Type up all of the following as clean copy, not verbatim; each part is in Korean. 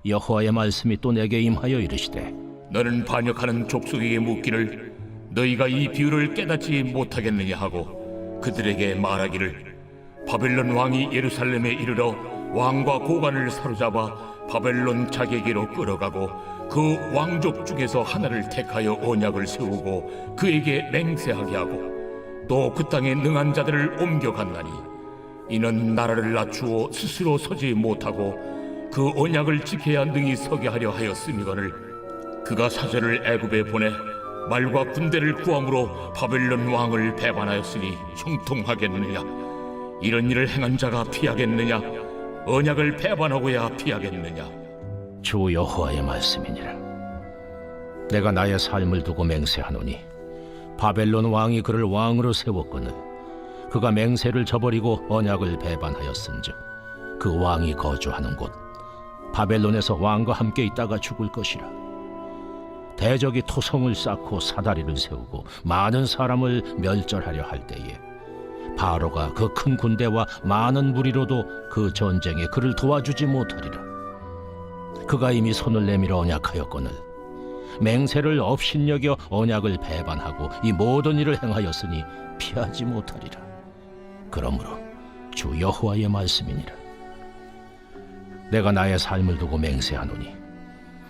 여호와의 말씀이 또 내게 임하여 이르시되 너는 반역하는 족속에게 묻기를 너희가 이 비유를 깨닫지 못하겠느냐 하고 그들에게 말하기를 바벨론 왕이 예루살렘에 이르러 왕과 고관을 사로잡아 바벨론 자기에게로 끌어가고 그 왕족 중에서 하나를 택하여 언약을 세우고 그에게 맹세하게 하고 또 그 땅에 능한 자들을 옮겨갔나니 이는 나라를 낮추어 스스로 서지 못하고 그 언약을 지켜야 능히 서게 하려 하였음이거늘 그가 사절을 애굽에 보내 말과 군대를 구함으로 바벨론 왕을 배반하였으니 형통하겠느냐? 이런 일을 행한 자가 피하겠느냐? 언약을 배반하고야 피하겠느냐? 주 여호와의 말씀이니라. 내가 나의 삶을 두고 맹세하노니 바벨론 왕이 그를 왕으로 세웠거늘 그가 맹세를 저버리고 언약을 배반하였은즉 그 왕이 거주하는 곳 바벨론에서 왕과 함께 있다가 죽을 것이라. 대적이 토성을 쌓고 사다리를 세우고 많은 사람을 멸절하려 할 때에 바로가 그 큰 군대와 많은 무리로도 그 전쟁에 그를 도와주지 못하리라. 그가 이미 손을 내밀어 언약하였거늘 맹세를 업신여겨 언약을 배반하고 이 모든 일을 행하였으니 피하지 못하리라. 그러므로 주 여호와의 말씀이니라. 내가 나의 삶을 두고 맹세하노니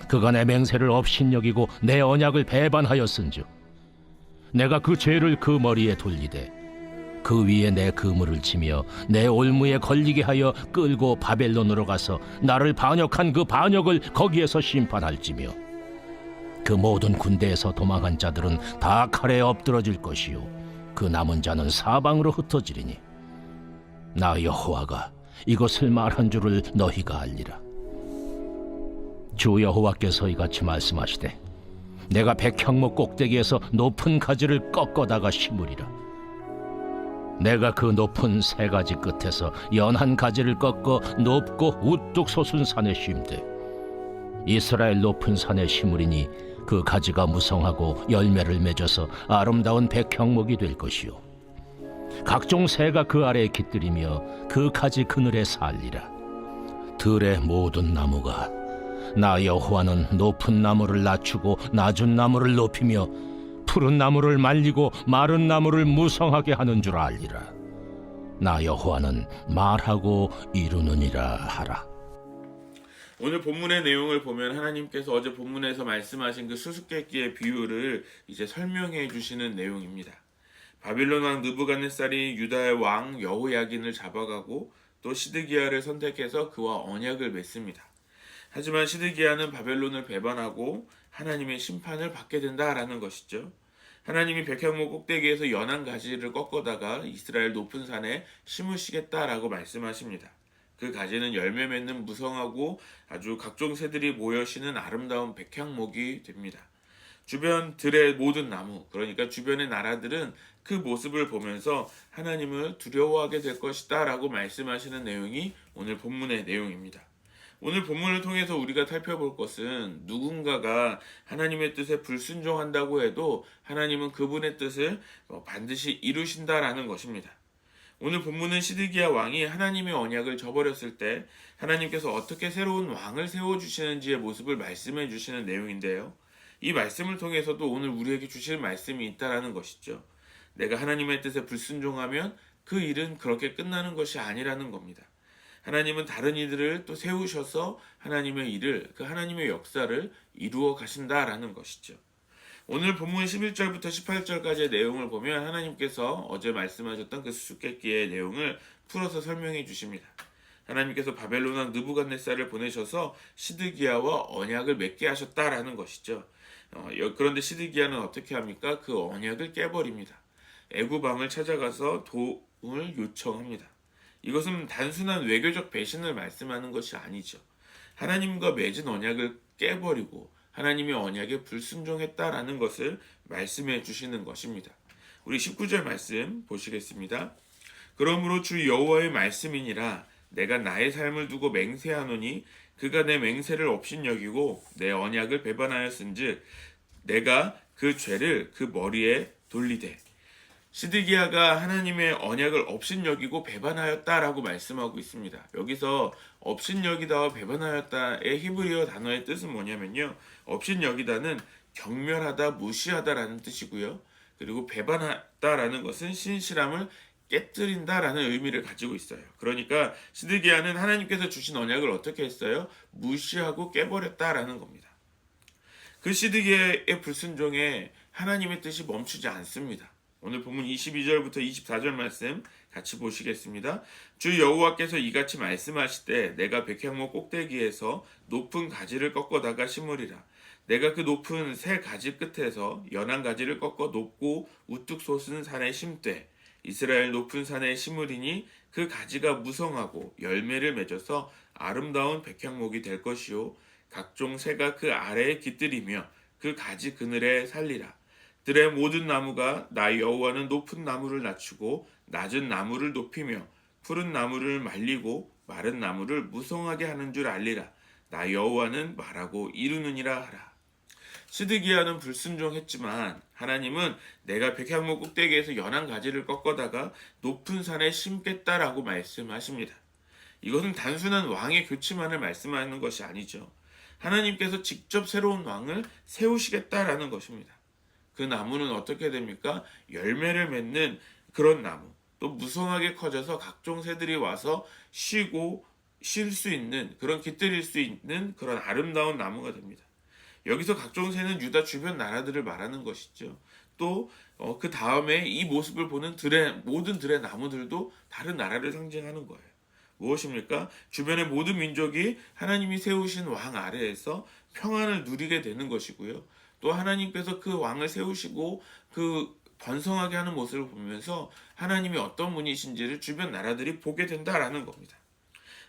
그가 내 맹세를 업신여기고 내 언약을 배반하였은즉 내가 그 죄를 그 머리에 돌리되 그 위에 내 그물을 치며 내 올무에 걸리게 하여 끌고 바벨론으로 가서 나를 반역한 그 반역을 거기에서 심판할지며 그 모든 군대에서 도망한 자들은 다 칼에 엎드러질 것이요 그 남은 자는 사방으로 흩어지리니 나 여호와가 이것을 말한 줄을 너희가 알리라. 주 여호와께서 이같이 말씀하시되 내가 백향목 꼭대기에서 높은 가지를 꺾어다가 심으리라. 내가 그 높은 세 가지 끝에서 연한 가지를 꺾어 높고 우뚝 솟은 산에 심되 이스라엘 높은 산에 심으리니 그 가지가 무성하고 열매를 맺어서 아름다운 백향목이 될 것이요 각종 새가 그 아래에 깃들이며 그 가지 그늘에 살리라. 들의 모든 나무가 나 여호와는 높은 나무를 낮추고 낮은 나무를 높이며 푸른 나무를 말리고 마른 나무를 무성하게 하는 줄 알리라. 나 여호와는 말하고 이루느니라 하라. 오늘 본문의 내용을 보면 하나님께서 어제 본문에서 말씀하신 그 수수께끼의 비유를 이제 설명해 주시는 내용입니다. 바빌론 왕 느부갓네살이 유다의 왕 여호야긴을 잡아가고 또 시드기야를 선택해서 그와 언약을 맺습니다. 하지만 시드기야는 바벨론을 배반하고 하나님의 심판을 받게 된다라는 것이죠. 하나님이 백향목 꼭대기에서 연한 가지를 꺾어다가 이스라엘 높은 산에 심으시겠다라고 말씀하십니다. 그 가지는 열매 맺는 무성하고 아주 각종 새들이 모여 쉬는 아름다운 백향목이 됩니다. 주변 들의 모든 나무, 그러니까 주변의 나라들은 그 모습을 보면서 하나님을 두려워하게 될 것이다 라고 말씀하시는 내용이 오늘 본문의 내용입니다. 오늘 본문을 통해서 우리가 살펴볼 것은 누군가가 하나님의 뜻에 불순종한다고 해도 하나님은 그분의 뜻을 반드시 이루신다라는 것입니다. 오늘 본문은 시드기야 왕이 하나님의 언약을 저버렸을 때 하나님께서 어떻게 새로운 왕을 세워주시는지의 모습을 말씀해 주시는 내용인데요. 이 말씀을 통해서도 오늘 우리에게 주실 말씀이 있다라는 것이죠. 내가 하나님의 뜻에 불순종하면 그 일은 그렇게 끝나는 것이 아니라는 겁니다. 하나님은 다른 이들을 또 세우셔서 하나님의 일을, 그 하나님의 역사를 이루어 가신다라는 것이죠. 오늘 본문 11절부터 18절까지의 내용을 보면 하나님께서 어제 말씀하셨던 그 수수께끼의 내용을 풀어서 설명해 주십니다. 하나님께서 바벨론 왕 느부갓네살을 보내셔서 시드기야와 언약을 맺게 하셨다라는 것이죠. 그런데 시드기야는 어떻게 합니까? 그 언약을 깨버립니다. 애굽 왕을 찾아가서 도움을 요청합니다. 이것은 단순한 외교적 배신을 말씀하는 것이 아니죠. 하나님과 맺은 언약을 깨버리고 하나님의 언약에 불순종했다라는 것을 말씀해 주시는 것입니다. 우리 19절 말씀 보시겠습니다. 그러므로 주 여호와의 말씀이니라 내가 나의 삶을 두고 맹세하노니 그가 내 맹세를 업신여기고 내 언약을 배반하였은즉 내가 그 죄를 그 머리에 돌리되 시드기야가 하나님의 언약을 업신여기고 배반하였다라고 말씀하고 있습니다. 여기서 업신여기다와 배반하였다의 히브리어 단어의 뜻은 뭐냐면요. 업신여기다는 경멸하다, 무시하다라는 뜻이고요. 그리고 배반하다라는 것은 신실함을 깨뜨린다라는 의미를 가지고 있어요. 그러니까 시드기야는 하나님께서 주신 언약을 어떻게 했어요? 무시하고 깨버렸다라는 겁니다. 그 시드기야의 불순종에 하나님의 뜻이 멈추지 않습니다. 오늘 본문 22절부터 24절 말씀 같이 보시겠습니다. 주 여호와께서 이같이 말씀하시되 내가 백향목 꼭대기에서 높은 가지를 꺾어다가 심으리라. 내가 그 높은 새 가지 끝에서 연한 가지를 꺾어 높고 우뚝 솟은 산에 심되 이스라엘 높은 산에 심으리니 그 가지가 무성하고 열매를 맺어서 아름다운 백향목이 될 것이요 각종 새가 그 아래에 깃들이며 그 가지 그늘에 살리라. 들의 모든 나무가 나 여호와는 높은 나무를 낮추고 낮은 나무를 높이며 푸른 나무를 말리고 마른 나무를 무성하게 하는 줄 알리라. 나 여호와는 말하고 이루느니라 하라. 시드기야는 불순종했지만 하나님은 내가 백향목 꼭대기에서 연한 가지를 꺾어다가 높은 산에 심겠다라고 말씀하십니다. 이것은 단순한 왕의 교체만을 말씀하는 것이 아니죠. 하나님께서 직접 새로운 왕을 세우시겠다라는 것입니다. 그 나무는 어떻게 됩니까? 열매를 맺는 그런 나무, 또 무성하게 커져서 각종 새들이 와서 쉬고 쉴 수 있는, 그런 깃들일 수 있는 그런 아름다운 나무가 됩니다. 여기서 각종 새는 유다 주변 나라들을 말하는 것이죠. 또 그 다음에 이 모습을 보는 모든 들의 나무들도 다른 나라를 상징하는 거예요. 무엇입니까? 주변의 모든 민족이 하나님이 세우신 왕 아래에서 평안을 누리게 되는 것이고요. 또 하나님께서 그 왕을 세우시고 그 번성하게 하는 모습을 보면서 하나님이 어떤 분이신지를 주변 나라들이 보게 된다라는 겁니다.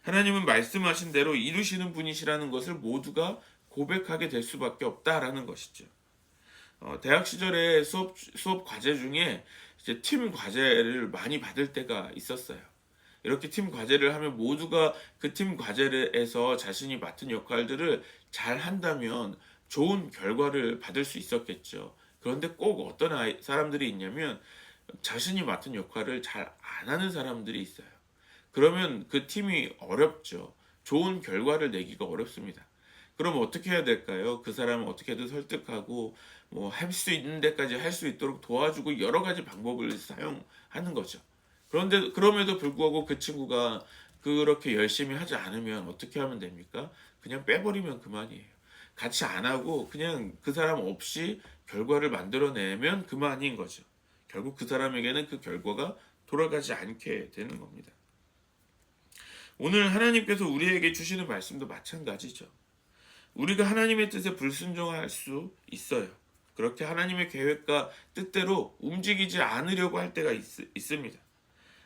하나님은 말씀하신 대로 이루시는 분이시라는 것을 모두가 고백하게 될 수밖에 없다라는 것이죠. 대학 시절에 수업 과제 중에 이제 팀 과제를 많이 받을 때가 있었어요. 이렇게 팀 과제를 하면 모두가 그 팀 과제에서 자신이 맡은 역할들을 잘 한다면 좋은 결과를 받을 수 있었겠죠. 그런데 꼭 어떤 사람들이 있냐면 자신이 맡은 역할을 잘 안 하는 사람들이 있어요. 그러면 그 팀이 어렵죠. 좋은 결과를 내기가 어렵습니다. 그럼 어떻게 해야 될까요? 그 사람을 어떻게든 설득하고 할 수 있는 데까지 할 수 있도록 도와주고 여러 가지 방법을 사용하는 거죠. 그런데 그럼에도 불구하고 그 친구가 그렇게 열심히 하지 않으면 어떻게 하면 됩니까? 그냥 빼버리면 그만이에요. 같이 안 하고 그냥 그 사람 없이 결과를 만들어내면 그만인 거죠. 결국 그 사람에게는 그 결과가 돌아가지 않게 되는 겁니다. 오늘 하나님께서 우리에게 주시는 말씀도 마찬가지죠. 우리가 하나님의 뜻에 불순종할 수 있어요. 그렇게 하나님의 계획과 뜻대로 움직이지 않으려고 할 때가 있습니다.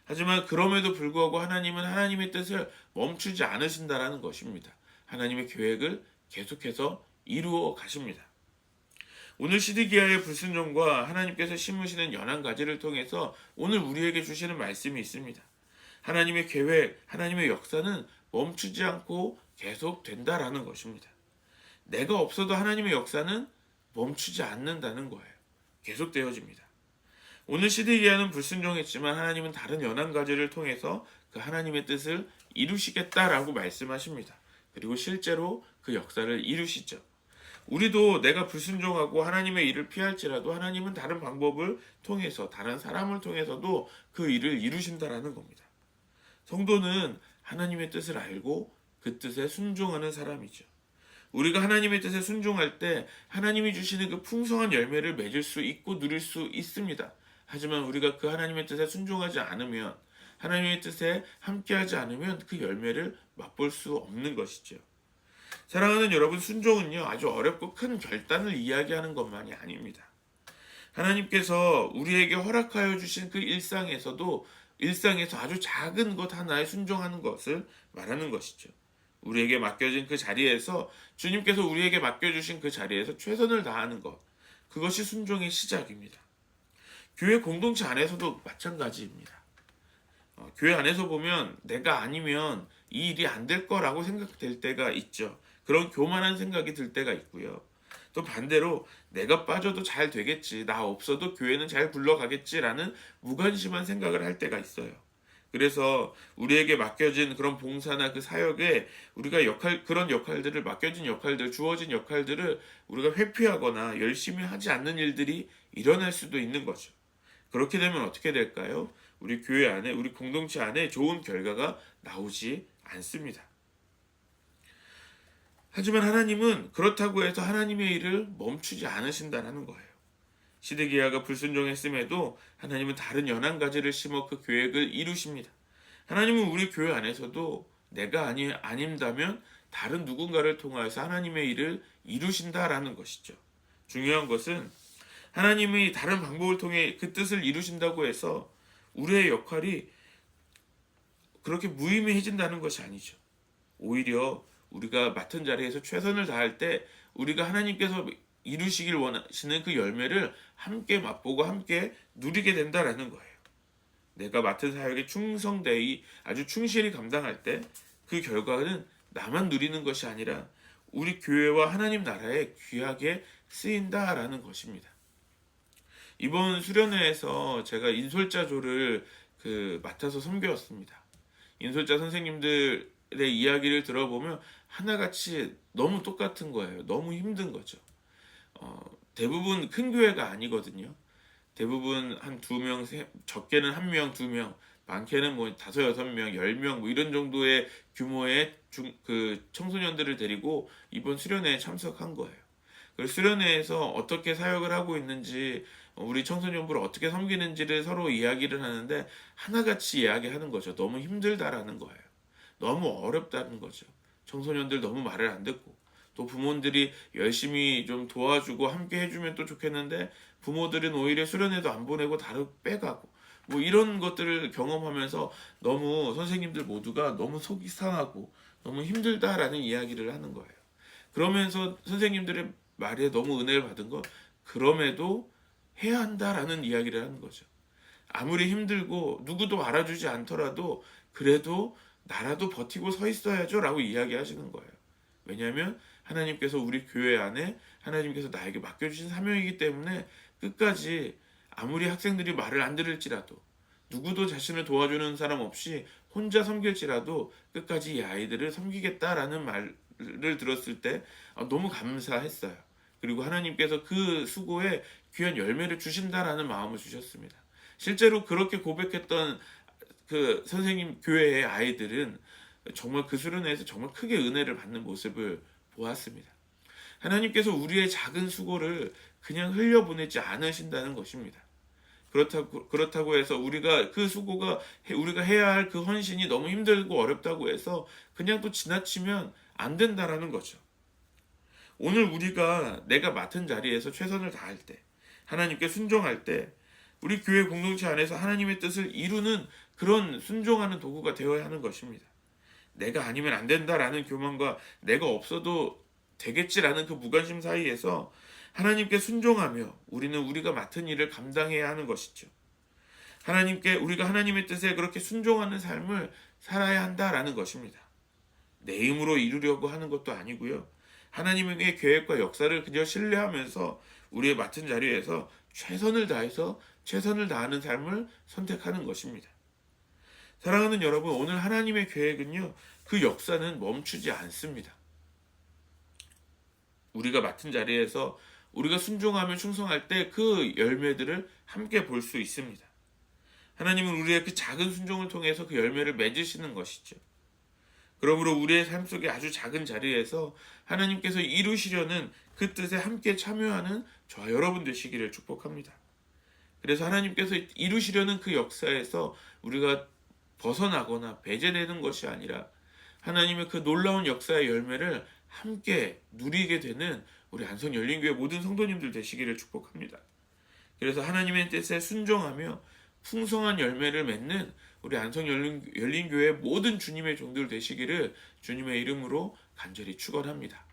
하지만 그럼에도 불구하고 하나님은 하나님의 뜻을 멈추지 않으신다라는 것입니다. 하나님의 계획을 계속해서 이루어 가십니다. 오늘 시드기야의 불순종과 하나님께서 심으시는 연한 가지를 통해서 오늘 우리에게 주시는 말씀이 있습니다. 하나님의 계획, 하나님의 역사는 멈추지 않고 계속 된다라는 것입니다. 내가 없어도 하나님의 역사는 멈추지 않는다는 거예요. 계속 되어집니다. 오늘 시드기야는 불순종했지만 하나님은 다른 연한 가지를 통해서 그 하나님의 뜻을 이루시겠다라고 말씀하십니다. 그리고 실제로 그 역사를 이루시죠. 우리도 내가 불순종하고 하나님의 일을 피할지라도 하나님은 다른 방법을 통해서, 다른 사람을 통해서도 그 일을 이루신다라는 겁니다. 성도는 하나님의 뜻을 알고 그 뜻에 순종하는 사람이죠. 우리가 하나님의 뜻에 순종할 때 하나님이 주시는 그 풍성한 열매를 맺을 수 있고 누릴 수 있습니다. 하지만 우리가 그 하나님의 뜻에 순종하지 않으면, 하나님의 뜻에 함께하지 않으면 그 열매를 맛볼 수 없는 것이죠. 사랑하는 여러분, 순종은요 아주 어렵고 큰 결단을 이야기하는 것만이 아닙니다. 하나님께서 우리에게 허락하여 주신 그 일상에서 아주 작은 것 하나에 순종하는 것을 말하는 것이죠. 우리에게 맡겨진 그 자리에서, 주님께서 우리에게 맡겨주신 그 자리에서 최선을 다하는 것, 그것이 순종의 시작입니다. 교회 공동체 안에서도 마찬가지입니다. 교회 안에서 보면 내가 아니면 이 일이 안 될 거라고 생각될 때가 있죠. 그런 교만한 생각이 들 때가 있고요. 또 반대로 내가 빠져도 잘 되겠지, 나 없어도 교회는 잘 굴러가겠지라는 무관심한 생각을 할 때가 있어요. 그래서 우리에게 맡겨진 그런 봉사나 그 사역에 우리가 그런 역할들을, 맡겨진 역할들, 주어진 역할들을 우리가 회피하거나 열심히 하지 않는 일들이 일어날 수도 있는 거죠. 그렇게 되면 어떻게 될까요? 우리 교회 안에, 우리 공동체 안에 좋은 결과가 나오지 않습니다. 하지만 하나님은 그렇다고 해서 하나님의 일을 멈추지 않으신다는 거예요. 시드기야가 불순종했음에도 하나님은 다른 연한 가지를 심어 그 계획을 이루십니다. 하나님은 우리 교회 안에서도 내가 아닌다면 다른 누군가를 통하여서 하나님의 일을 이루신다라는 것이죠. 중요한 것은 하나님이 다른 방법을 통해 그 뜻을 이루신다고 해서 우리의 역할이 그렇게 무의미해진다는 것이 아니죠. 오히려 우리가 맡은 자리에서 최선을 다할 때 우리가 하나님께서 이루시길 원하시는 그 열매를 함께 맛보고 함께 누리게 된다라는 거예요. 내가 맡은 사역에 충성되이 아주 충실히 감당할 때 그 결과는 나만 누리는 것이 아니라 우리 교회와 하나님 나라에 귀하게 쓰인다라는 것입니다. 이번 수련회에서 제가 인솔자조를 맡아서 섬겼습니다. 인솔자 선생님들의 이야기를 들어보면 하나같이 너무 똑같은 거예요. 너무 힘든 거죠. 대부분 큰 교회가 아니거든요. 대부분 한 2명, 적게는 1명, 2명, 많게는 뭐 5, 6명, 10명 뭐 이런 정도의 규모의 청소년들을 데리고 이번 수련회에 참석한 거예요. 그래서 수련회에서 어떻게 사역을 하고 있는지, 우리 청소년부를 어떻게 섬기는지를 서로 이야기를 하는데 하나같이 이야기하는 거죠. 너무 힘들다라는 거예요. 너무 어렵다는 거죠. 청소년들 너무 말을 안 듣고, 또 부모들이 열심히 좀 도와주고 함께 해주면 또 좋겠는데 부모들은 오히려 수련회도 안 보내고 다른 빼가고, 뭐 이런 것들을 경험하면서 너무 선생님들 모두가 너무 속이 상하고 너무 힘들다라는 이야기를 하는 거예요. 그러면서 선생님들의 말에 너무 은혜를 받은 거, 그럼에도 해야 한다라는 이야기를 하는 거죠. 아무리 힘들고 누구도 알아주지 않더라도 그래도 나라도 버티고 서 있어야죠 라고 이야기하시는 거예요. 왜냐하면 하나님께서 우리 교회 안에 하나님께서 나에게 맡겨주신 사명이기 때문에 끝까지 아무리 학생들이 말을 안 들을지라도, 누구도 자신을 도와주는 사람 없이 혼자 섬길지라도 끝까지 이 아이들을 섬기겠다라는 말을 들었을 때 너무 감사했어요. 그리고 하나님께서 그 수고에 귀한 열매를 주신다라는 마음을 주셨습니다. 실제로 그렇게 고백했던 그 선생님 교회의 아이들은 정말 그 수련회에서 정말 크게 은혜를 받는 모습을 보았습니다. 하나님께서 우리의 작은 수고를 그냥 흘려보내지 않으신다는 것입니다. 그렇다고 해서 우리가 그 수고가, 우리가 해야 할 그 헌신이 너무 힘들고 어렵다고 해서 그냥 또 지나치면 안 된다라는 거죠. 오늘 우리가 내가 맡은 자리에서 최선을 다할 때, 하나님께 순종할 때, 우리 교회 공동체 안에서 하나님의 뜻을 이루는 그런 순종하는 도구가 되어야 하는 것입니다. 내가 아니면 안 된다라는 교만과 내가 없어도 되겠지라는 그 무관심 사이에서 하나님께 순종하며 우리는 우리가 맡은 일을 감당해야 하는 것이죠. 우리가 하나님의 뜻에 그렇게 순종하는 삶을 살아야 한다라는 것입니다. 내 힘으로 이루려고 하는 것도 아니고요. 하나님의 계획과 역사를 그저 신뢰하면서 우리의 맡은 자리에서 최선을 다해서 최선을 다하는 삶을 선택하는 것입니다. 사랑하는 여러분, 오늘 하나님의 계획은요, 그 역사는 멈추지 않습니다. 우리가 맡은 자리에서 우리가 순종하며 충성할 때 그 열매들을 함께 볼 수 있습니다. 하나님은 우리의 그 작은 순종을 통해서 그 열매를 맺으시는 것이죠. 그러므로 우리의 삶 속에 아주 작은 자리에서 하나님께서 이루시려는 그 뜻에 함께 참여하는 저와 여러분 되시기를 축복합니다. 그래서 하나님께서 이루시려는 그 역사에서 우리가 벗어나거나 배제되는 것이 아니라 하나님의 그 놀라운 역사의 열매를 함께 누리게 되는 우리 안성 열린교회 모든 성도님들 되시기를 축복합니다. 그래서 하나님의 뜻에 순종하며 풍성한 열매를 맺는 우리 안성 열린교회 모든 주님의 종들 되시기를 주님의 이름으로 간절히 축원합니다.